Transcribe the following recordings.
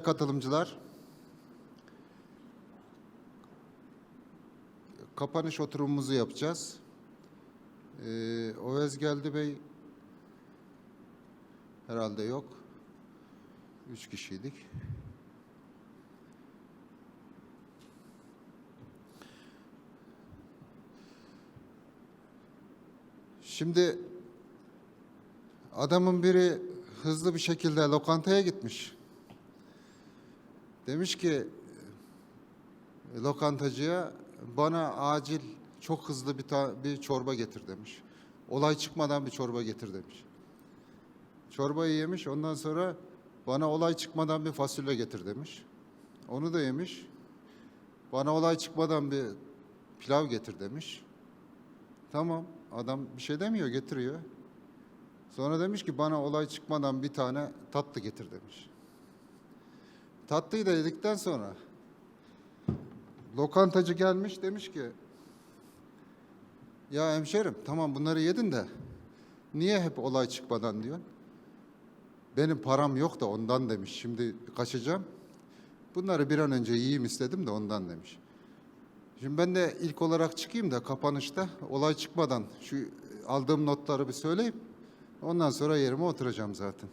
Katılımcılar, kapanış oturumumuzu yapacağız. Geldi Bey herhalde yok. 3 kişiydik. Şimdi adamın biri hızlı bir şekilde lokantaya gitmiş. Demiş ki lokantacıya, bana acil çok hızlı bir çorba getir demiş. Olay çıkmadan bir çorba getir demiş. Çorbayı yemiş, ondan sonra bana olay çıkmadan bir fasulye getir demiş. Onu da yemiş. Bana olay çıkmadan bir pilav getir demiş. Tamam, adam bir şey demiyor, getiriyor. Sonra demiş ki bana olay çıkmadan bir tane tatlı getir demiş. Tatlıyı da yedikten sonra lokantacı gelmiş, demiş ki ya hemşerim, tamam bunları yedin de niye hep olay çıkmadan diyorsun? Benim param yok da ondan demiş. Şimdi kaçacağım. Bunları bir an önce yiyeyim istedim de ondan demiş. Şimdi ben de ilk olarak çıkayım da kapanışta olay çıkmadan şu aldığım notları bir söyleyeyim. Ondan sonra yerime oturacağım zaten.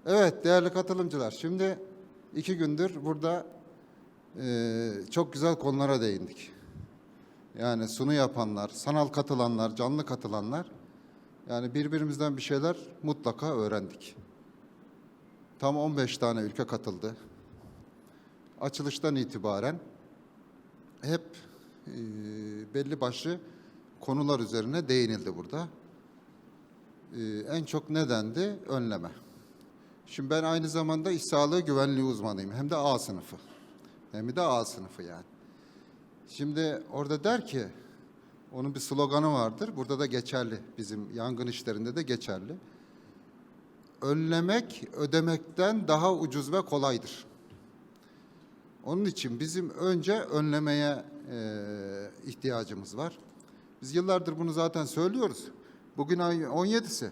Evet değerli katılımcılar, şimdi 2 gündür burada çok güzel konulara değindik. Yani sunu yapanlar, sanal katılanlar, canlı katılanlar, yani birbirimizden bir şeyler mutlaka öğrendik. Tam 15 tane ülke katıldı. Açılıştan itibaren hep belli başlı konular üzerine değinildi burada. En çok nedendi? Önleme. Şimdi ben aynı zamanda iş sağlığı güvenliği uzmanıyım. Hem de A sınıfı. Hem de A sınıfı yani. Şimdi orada der ki, onun bir sloganı vardır. Burada da geçerli. Bizim yangın işlerinde de geçerli. Önlemek ödemekten daha ucuz ve kolaydır. Onun için bizim önce önlemeye ihtiyacımız var. Biz yıllardır bunu zaten söylüyoruz. Bugün ay 17'si.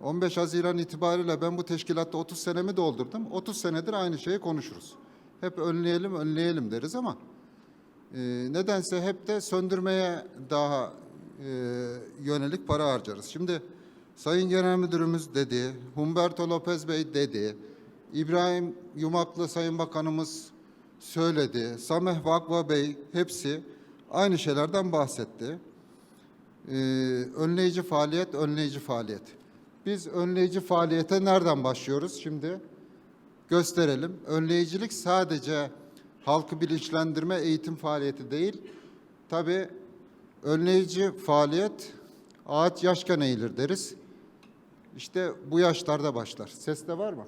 15 Haziran itibariyle ben bu teşkilatta 30 senemi doldurdum. 30 senedir aynı şeyi konuşuruz. Hep önleyelim, önleyelim deriz ama nedense hep de söndürmeye daha yönelik para harcarız. Şimdi Sayın Genel Müdürümüz dedi, Humberto Lopez Bey dedi, İbrahim Yumaklı Sayın Bakanımız söyledi, Sameh Vakva Bey hepsi aynı şeylerden bahsetti. Önleyici faaliyet, önleyici faaliyet. Biz önleyici faaliyete nereden başlıyoruz? Şimdi gösterelim. Önleyicilik sadece halkı bilinçlendirme, eğitim faaliyeti değil. Tabii önleyici faaliyet ağaç yaşken eğilir deriz. İşte bu yaşlarda başlar. Ses de var mı?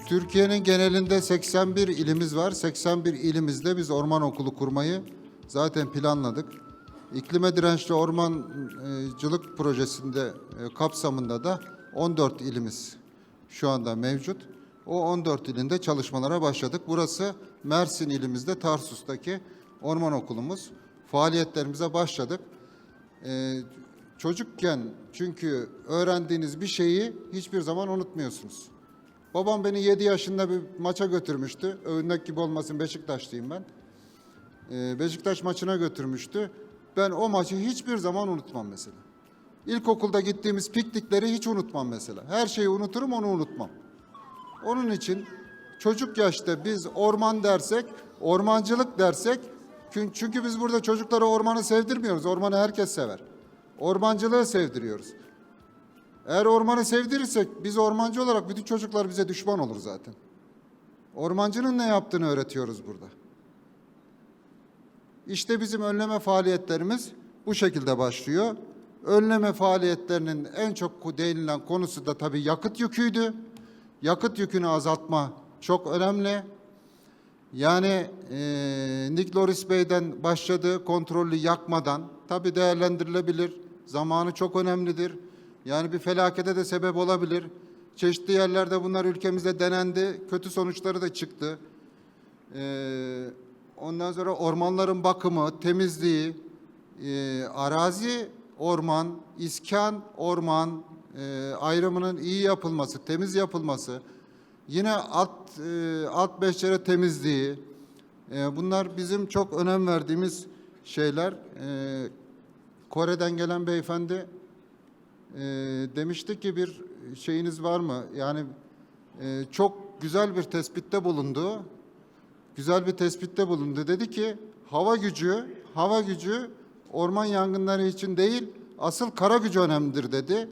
Türkiye'nin genelinde 81 ilimiz var. 81 ilimizde biz orman okulu kurmayı zaten planladık. İklimeDirençliOrmancılıkProjesinde kapsamında da 14 ilimiz şu anda mevcut. O 14 ilinde çalışmalara başladık. Burası Mersin ilimizde Tarsus'taki orman okulumuz. Faaliyetlerimize başladık. Çocukken çünkü öğrendiğiniz bir şeyi hiçbir zaman unutmuyorsunuz. Babam beni 7 yaşında bir maça götürmüştü. Övünmek gibi olmasın, Beşiktaşlıyım ben. Beşiktaş maçına götürmüştü. Ben o maçı hiçbir zaman unutmam mesela. İlkokulda gittiğimiz piknikleri hiç unutmam mesela. Her şeyi unuturum, onu unutmam. Onun için çocuk yaşta biz orman dersek, ormancılık dersek, çünkü biz burada çocuklara ormanı sevdirmiyoruz. Ormanı herkes sever. Ormancılığı sevdiriyoruz. Eğer ormanı sevdirirsek biz ormancı olarak bütün çocuklar bize düşman olur zaten. Ormancının ne yaptığını öğretiyoruz burada. İşte bizim önleme faaliyetlerimiz bu şekilde başlıyor. Önleme faaliyetlerinin en çok değinilen konusu da tabii yakıt yüküydü. Yakıt yükünü azaltma çok önemli. Yani Nick Loris Bey'den başladı, kontrollü yakmadan. Tabii değerlendirilebilir. Zamanı çok önemlidir. Yani bir felakete de sebep olabilir. Çeşitli yerlerde bunlar ülkemizde denendi. Kötü sonuçları da çıktı. Ondan sonra ormanların bakımı, temizliği, arazi orman, iskan orman ayrımının iyi yapılması, temiz yapılması, yine alt beşere temizliği, bunlar bizim çok önem verdiğimiz şeyler. Kore'den gelen beyefendi demişti ki bir şeyiniz var mı? Yani çok güzel bir tespitte bulundu. Güzel bir tespitte bulundu. Dedi ki hava gücü orman yangınları için değil, asıl kara gücü önemlidir dedi.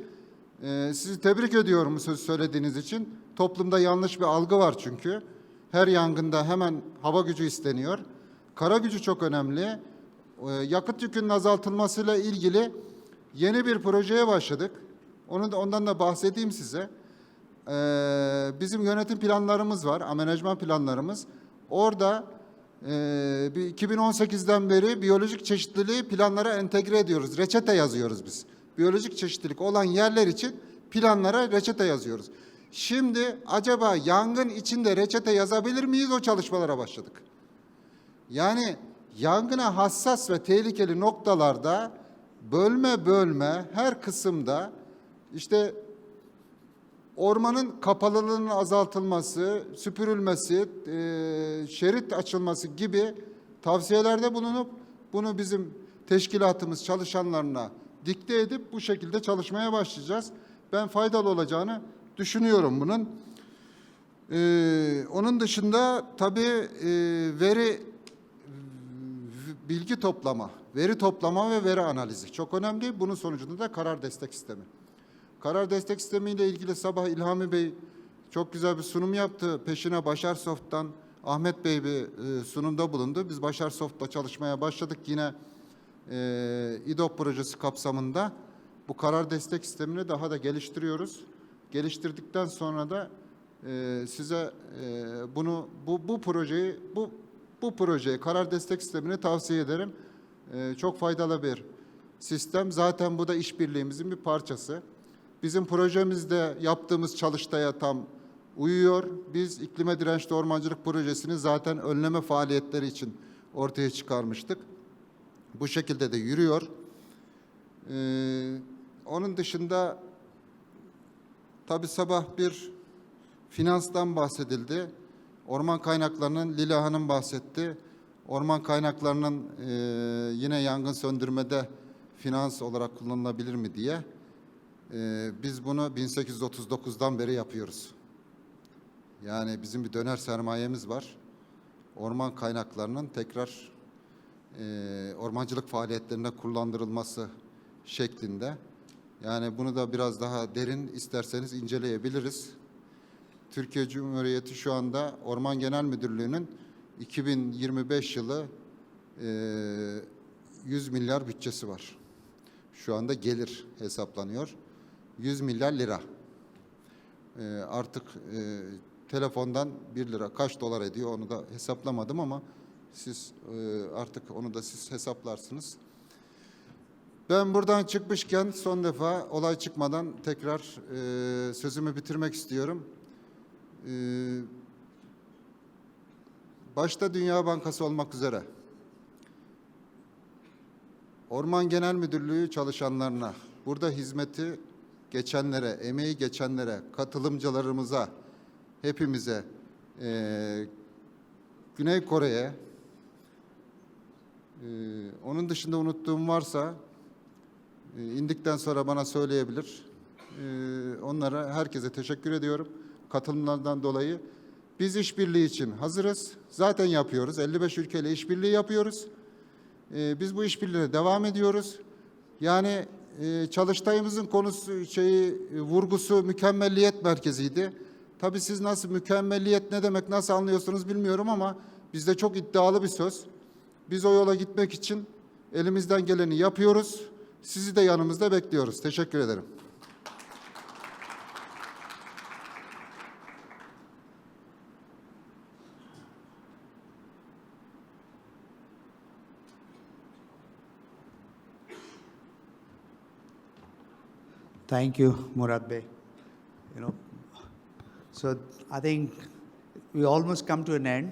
Sizi tebrik ediyorum söz söylediğiniz için. Toplumda yanlış bir algı var çünkü. Her yangında hemen hava gücü isteniyor. Kara gücü çok önemli. Yakıt yükünün azaltılmasıyla ilgili yeni bir projeye başladık. Ondan da bahsedeyim size. Bizim yönetim planlarımız var, amenajman planlarımız. Orada 2018'den beri biyolojik çeşitliliği planlara entegre ediyoruz. Reçete yazıyoruz biz. Biyolojik çeşitlilik olan yerler için planlara reçete yazıyoruz. Şimdi acaba yangın içinde reçete yazabilir miyiz? O çalışmalara başladık. Yani yangına hassas ve tehlikeli noktalarda bölme her kısımda işte ormanın kapalılığının azaltılması, süpürülmesi, şerit açılması gibi tavsiyelerde bulunup bunu bizim teşkilatımız çalışanlarına dikte edip bu şekilde çalışmaya başlayacağız. Ben faydalı olacağını düşünüyorum bunun. Onun dışında tabii bilgi toplama, veri toplama ve veri analizi çok önemli. Bunun sonucunda da karar destek sistemi. Karar destek sistemiyle ilgili sabah İlhami Bey çok güzel bir sunum yaptı. Peşine Başarsoft'tan Ahmet Bey bir sunumda bulundu. Biz Başarsoft'la çalışmaya başladık yine İDOP projesi kapsamında. Bu karar destek sistemini daha da geliştiriyoruz. Geliştirdikten sonra da size bu projeyi karar destek sistemini tavsiye ederim. Çok faydalı bir sistem. Zaten bu da işbirliğimizin bir parçası. Bizim projemizde yaptığımız Çalıştay'a tam uyuyor. Biz İklime Dirençli Ormancılık Projesini zaten önleme faaliyetleri için ortaya çıkarmıştık. Bu şekilde de yürüyor. Onun dışında tabii sabah bir finanstan bahsedildi. Orman kaynaklarının Lila Hanım bahsetti. Orman kaynaklarının yine yangın söndürmede finans olarak kullanılabilir mi diye. Biz bunu 1839'dan beri yapıyoruz. Yani bizim bir döner sermayemiz var. Orman kaynaklarının tekrar ormancılık faaliyetlerinde kullandırılması şeklinde. Yani bunu da biraz daha derin isterseniz inceleyebiliriz. Türkiye Cumhuriyeti şu anda Orman Genel Müdürlüğü'nün 2025 yılı 100 milyar bütçesi var. Şu anda gelir hesaplanıyor. 100 milyar lira. Artık telefondan 1 lira kaç dolar ediyor onu da hesaplamadım ama siz artık onu da siz hesaplarsınız. Ben buradan çıkmışken son defa olay çıkmadan tekrar sözümü bitirmek istiyorum. Başta Dünya Bankası olmak üzere Orman Genel Müdürlüğü çalışanlarına, burada hizmeti geçenlere, emeği geçenlere, katılımcılarımıza, hepimize, Güney Kore'ye, onun dışında unuttuğum varsa indikten sonra bana söyleyebilir. Onlara, herkese teşekkür ediyorum. Katılımlardan dolayı. Biz işbirliği için hazırız. Zaten yapıyoruz. 55 ülkeyle işbirliği yapıyoruz. Biz bu işbirliğine devam ediyoruz. Yani Çalıştayımızın konusu vurgusu mükemmelliyet merkeziydi. Tabii siz nasıl mükemmelliyet ne demek nasıl anlıyorsunuz bilmiyorum ama bizde çok iddialı bir söz. Biz o yola gitmek için elimizden geleni yapıyoruz. Sizi de yanımızda bekliyoruz. Teşekkür ederim. Thank you, Murat Bey. So I think we almost come to an end,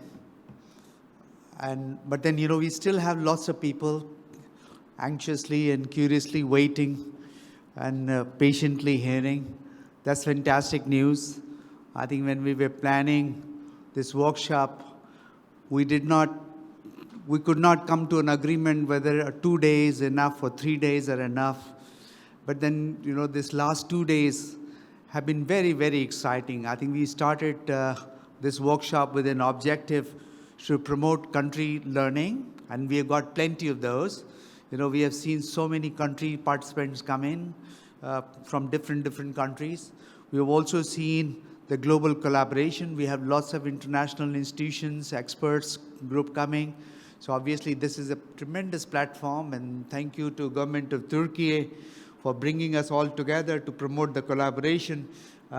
but then we still have lots of people anxiously and curiously waiting and patiently hearing. That's fantastic news. I think when we were planning this workshop, we could not come to an agreement whether 2 days enough or 3 days are enough. But then, this last 2 days have been very, very exciting. I think we started this workshop with an objective to promote country learning, and we have got plenty of those. We have seen so many country participants come in from different countries. We have also seen the global collaboration. We have lots of international institutions, experts group coming. So obviously this is a tremendous platform, and thank you to government of Turkey for bringing us all together to promote the collaboration.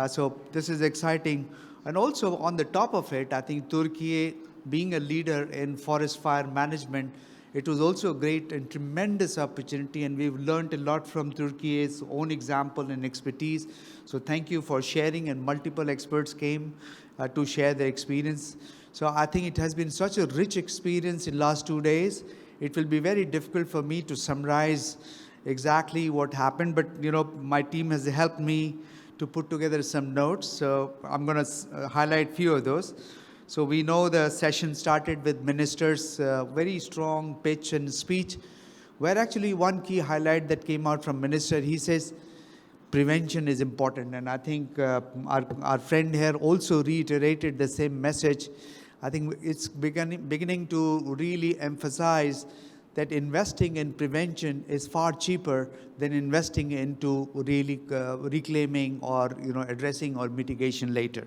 So this is exciting. And also on the top of it, I think Turkey being a leader in forest fire management, it was also a great and tremendous opportunity, and we've learned a lot from Turkey's own example and expertise. So thank you for sharing, and multiple experts came to share their experience. So I think it has been such a rich experience in last 2 days. It will be very difficult for me to summarize exactly what happened, but my team has helped me to put together some notes. So I'm going to highlight few of those. So we know the session started with ministers' very strong pitch and speech, where actually one key highlight that came out from minister, he says prevention is important. And I think our friend here also reiterated the same message. I think it's beginning to really emphasize that investing in prevention is far cheaper than investing into really reclaiming or addressing or mitigation later.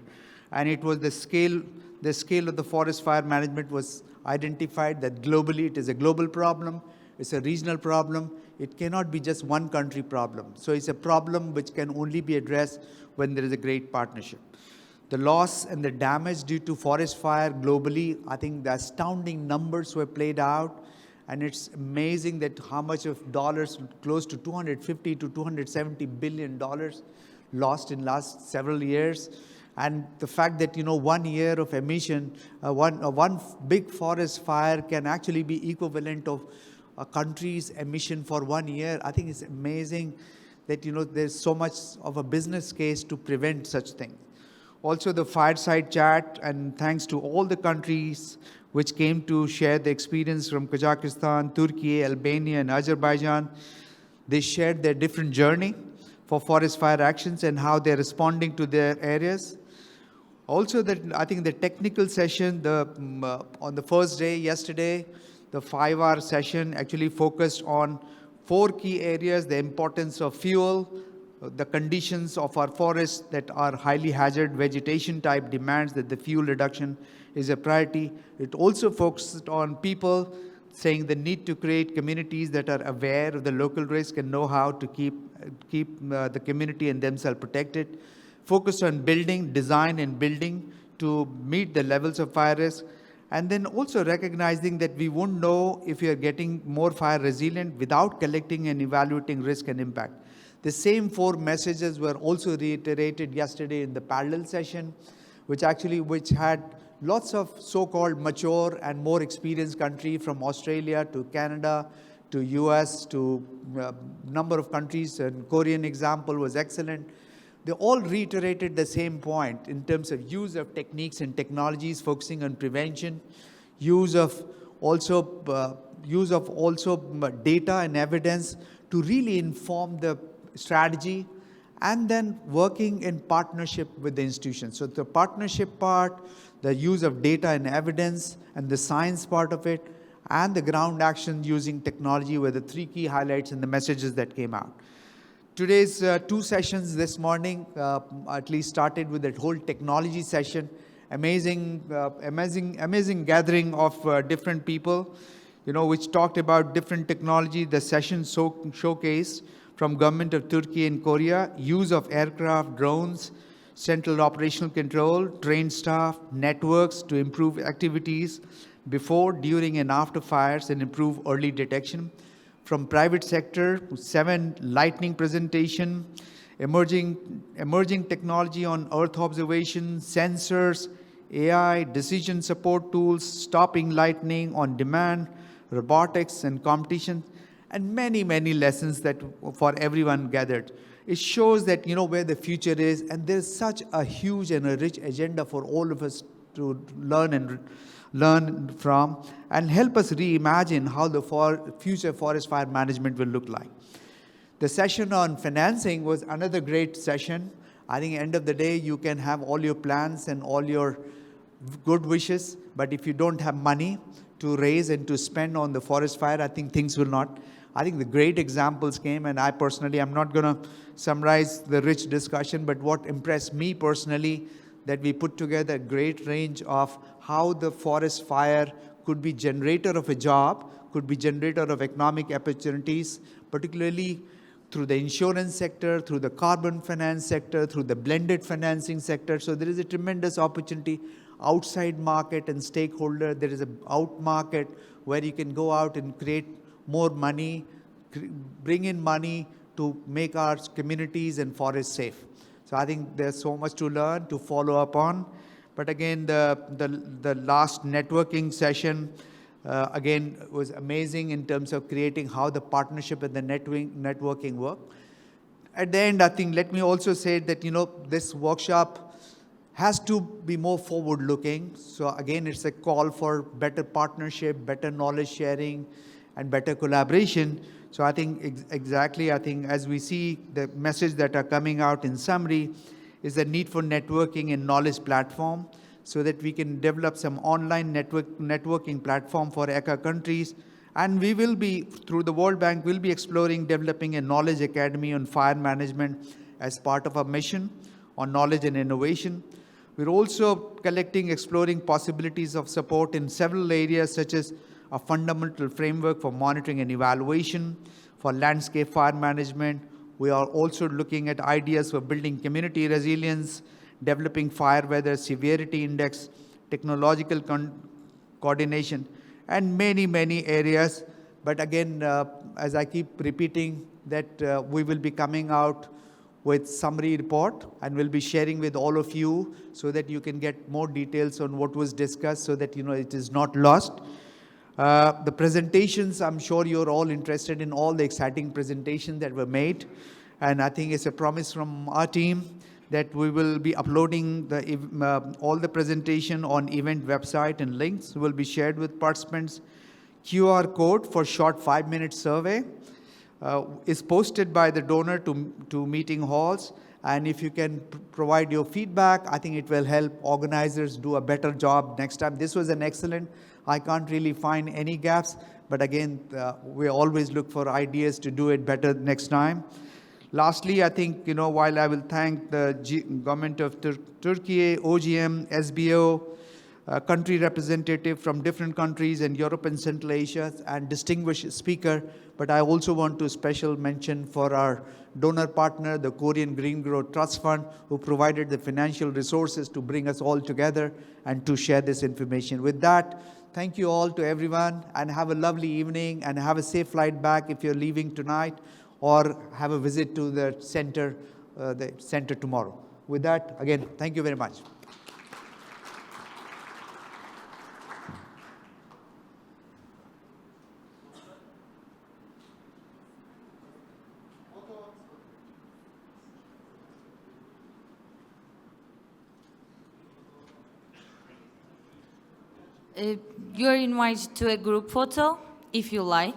And it was the scale of the forest fire management was identified that globally it is a global problem, it's a regional problem, it cannot be just one country problem. So it's a problem which can only be addressed when there is a great partnership. The loss and the damage due to forest fire globally, I think the astounding numbers were played out. And it's amazing that how much of dollars, close to $250 to $270 billion lost in last several years. And the fact that, 1 year of emission, one big forest fire can actually be equivalent of a country's emission for 1 year. I think it's amazing that, there's so much of a business case to prevent such things. Also the fireside chat, and thanks to all the countries which came to share the experience from Kazakhstan, Turkey, Albania, and Azerbaijan. They shared their different journey for forest fire actions and how they're responding to their areas. Also, I think the technical session, on the first day, yesterday, the 5-hour session actually focused on 4 key areas: the importance of fuel, the conditions of our forests that are highly hazard vegetation type demands that the fuel reduction is a priority. It also focused on people, saying the need to create communities that are aware of the local risk and know how to keep the community and themselves protected. Focused on design and building to meet the levels of fire risk. And then also recognizing that we won't know if we are getting more fire resilient without collecting and evaluating risk and impact. The same 4 messages were also reiterated yesterday in the parallel session, which had lots of so-called mature and more experienced countries from Australia to Canada to US to number of countries, and Korean example was excellent. They all reiterated the same point in terms of use of techniques and technologies focusing on prevention, use of data and evidence to really inform the strategy, and then working in partnership with the institutions. So the partnership part, the use of data and evidence, and the science part of it, and the ground action using technology were the 3 key highlights in the messages that came out. Today's two sessions this morning, at least started with that whole technology session. Amazing gathering of different people, which talked about different technology. The session showcased from government of Turkey and Korea, use of aircraft, drones, central operational control, trained staff, networks to improve activities before, during, and after fires and improve early detection. From private sector, 7 lightning presentation, emerging technology on earth observation, sensors, AI, decision support tools, stopping lightning on demand, robotics and competition, and many, many lessons that for everyone gathered. It shows that, where the future is, and there's such a huge and a rich agenda for all of us to learn from and help us reimagine how the future forest fire management will look like. The session on financing was another great session. I think at the end of the day, you can have all your plans and all your good wishes, but if you don't have money to raise and to spend on the forest fire, I think things will not. I think the great examples came, and I personally, I'm not going to summarize the rich discussion, but what impressed me personally, that we put together a great range of how the forest fire could be generator of a job, could be generator of economic opportunities, particularly through the insurance sector, through the carbon finance sector, through the blended financing sector. So there is a tremendous opportunity outside market and stakeholder. There is a out market where you can go out and create more money, bring in money to make our communities and forests safe. So I think there's so much to learn, to follow up on. But again, the last networking session, again, was amazing in terms of creating how the partnership and the networking work. At the end, I think, let me also say that, this workshop has to be more forward-looking. So again, it's a call for better partnership, better knowledge sharing, and better collaboration. So I think I think as we see the message that are coming out in summary is the need for networking and knowledge platform so that we can develop some online networking platform for ECA countries. And we will be, through the World Bank, we'll be exploring developing a knowledge academy on fire management as part of our mission on knowledge and innovation. We're also exploring possibilities of support in several areas such as a fundamental framework for monitoring and evaluation, for landscape fire management. We are also looking at ideas for building community resilience, developing fire weather severity index, technological coordination, and many, many areas. But again, as I keep repeating, that we will be coming out with summary report and we'll be sharing with all of you so that you can get more details on what was discussed so that, it is not lost. The presentations, I'm sure you're all interested in all the exciting presentations that were made. And I think it's a promise from our team that we will be uploading all the presentation on event website, and links will be shared with participants. QR code for short 5-minute survey is posted by the donor to meeting halls. And if you can provide your feedback, I think it will help organizers do a better job next time. This was an excellent. I can't really find any gaps, but again, we always look for ideas to do it better next time. Lastly, I think, while I will thank the government of Turkey, OGM, SBO, country representative from different countries in Europe and Central Asia, and distinguished speaker, but I also want to special mention for our donor partner, the Korean Green Growth Trust Fund, who provided the financial resources to bring us all together and to share this information. With that, thank you all to everyone, and have a lovely evening, and have a safe flight back if you're leaving tonight, or have a visit to the center tomorrow. With that, again, thank you very much. You're invited to a group photo, if you like.